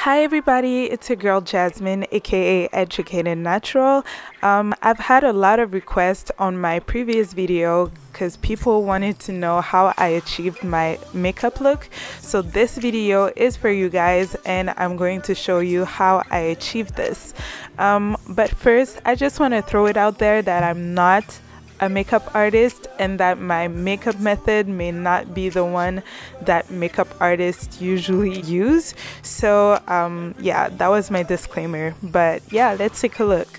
Hi everybody, it's your girl Jasmine, aka Educated Natural. I've had a lot of requests on my previous video because people wanted to know how I achieved my makeup look. So this video is for you guys and I'm going to show you how I achieved this. But first, I just want to throw it out there that I'm not a makeup artist and that my makeup method may not be the one that makeup artists usually use. So yeah, that was my disclaimer, but yeah, let's take a look.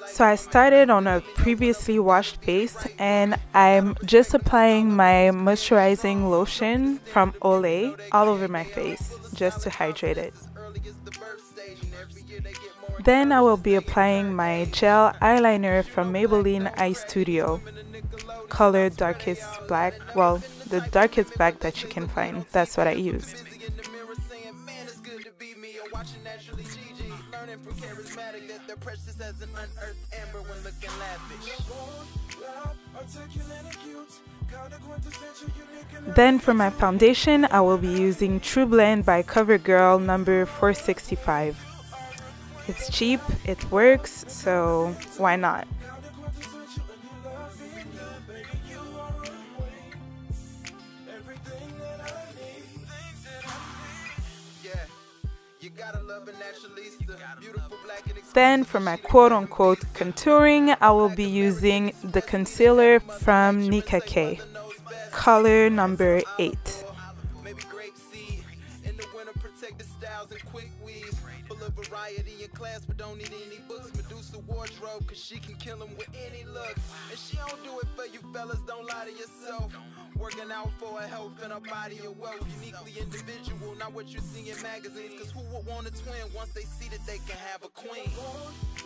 So I started on a previously washed face and I'm just applying my moisturizing lotion from Olay all over my face just to hydrate it. Then I will be applying my gel eyeliner from Maybelline Eye Studio, color darkest black, well, the darkest black that you can find. That's what I used. Then for my foundation, I will be using TruBlend by CoverGirl number 465. It's cheap, it works, so why not? Then for my quote-unquote contouring, I will be using the concealer from Nicka K, color number 8. Variety in class, but don't need any books. Medusa wardrobe, cause she can kill him with any look. And she don't do it for you fellas, don't lie to yourself. Working out for her health and her body and wealth. Uniquely individual, not what you see in magazines. Cause who would want a twin once they see that they can have a queen?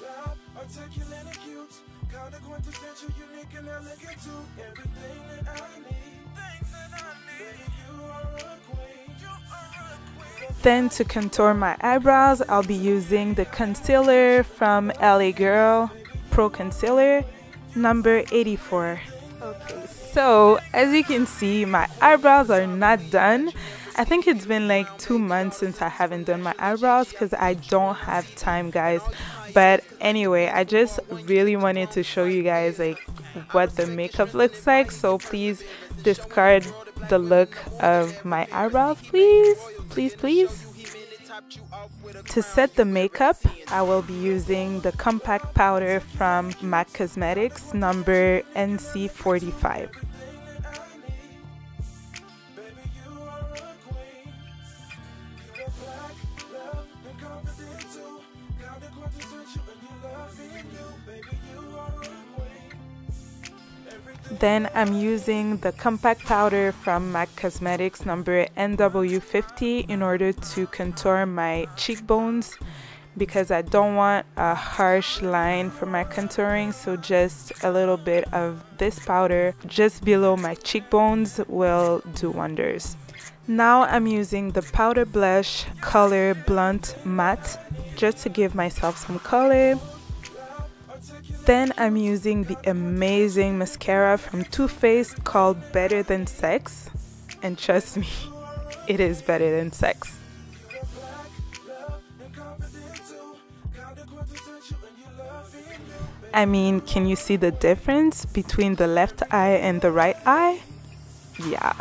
Loud, articulate and cute. Kinda quintessential, unique and elegant too. Everything that I need. Baby, you are a queen. Then to contour my eyebrows, I'll be using the concealer from L.A Girl Pro Concealer number 84. Okay, so as you can see, my eyebrows are not done. I think it's been like 2 months since I haven't done my eyebrows because I don't have time, guys. But anyway, I just really wanted to show you guys like what the makeup looks like. So please discard the look of my eyebrows, please. To set the makeup, I will be using the compact powder from MAC Cosmetics number NC45. Then I'm using the compact powder from MAC Cosmetics number NW50 in order to contour my cheekbones because I don't want a harsh line for my contouring, so just a little bit of this powder just below my cheekbones will do wonders. Now I'm using the powder blush color Blunt Matte just to give myself some color. Then I'm using the amazing mascara from Too Faced called Better Than Sex, and trust me, it is better than sex. I mean, can you see the difference between the left eye and the right eye? Yeah.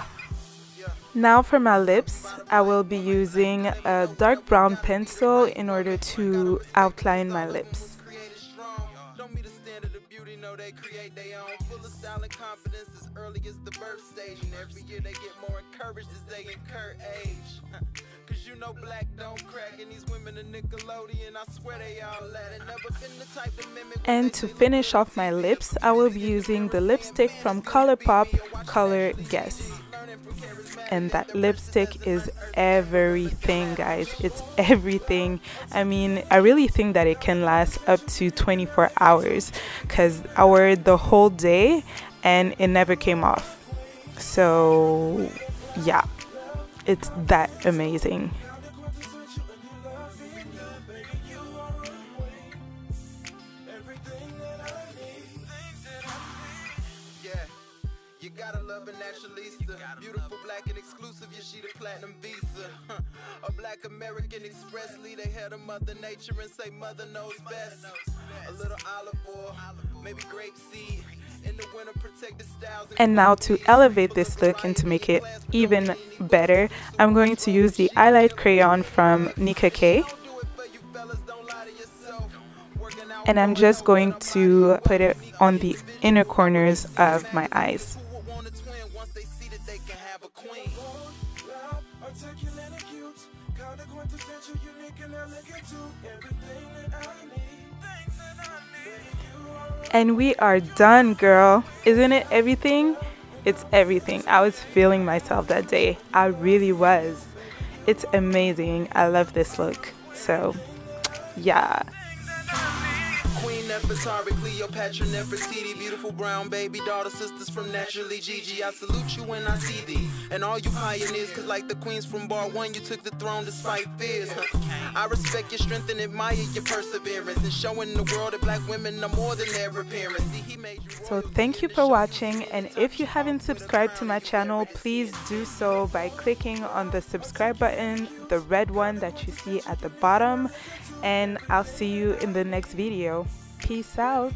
Now for my lips, I will be using a dark brown pencil in order to outline my lips. They create their own, full of style and confidence as early as the birth stage, and every year they get more encouraged as they incur age. Cause you know black don't crack, and these women are Nickelodeon, I swear they all let it. Never been the type to mimic. And to finish off my lips, I will be using the lipstick from ColourPop, color Guess. And that lipstick is everything, guys. It's everything. I mean, I really think that it can last up to 24 hours because I wore it the whole day and it never came off. So yeah, it's that amazing. You gotta love a naturalista. Beautiful, black, and exclusive, yeah, she the platinum visa. A black American Express leader, head of Mother Nature and say mother knows best. A little olive oil, maybe grape seed. In the winter, protect the styles. And now to elevate this look and to make it even better, I'm going to use the Eyeliner crayon from Nicka K. And I'm just going to put it on the inner corners of my eyes. And we are done, girl. Isn't it everything? It's everything. I was feeling myself that day. I really was. It's amazing. I love this look. So, yeah. Queen Nefertari, Cleopatra, Nefertiti, beautiful brown baby daughter, sisters from Naturally Gigi. I salute you when I see thee, and all you pioneers, cause like the queens from bar one, you took the throne despite fears. I respect your strength and admire your perseverance, and showing the world that black women are more than their appearance. See, he made you. So thank you for watching, and if you haven't subscribed to my channel, please do so by clicking on the subscribe button, the red one that you see at the bottom, and I'll see you in the next video. Peace out.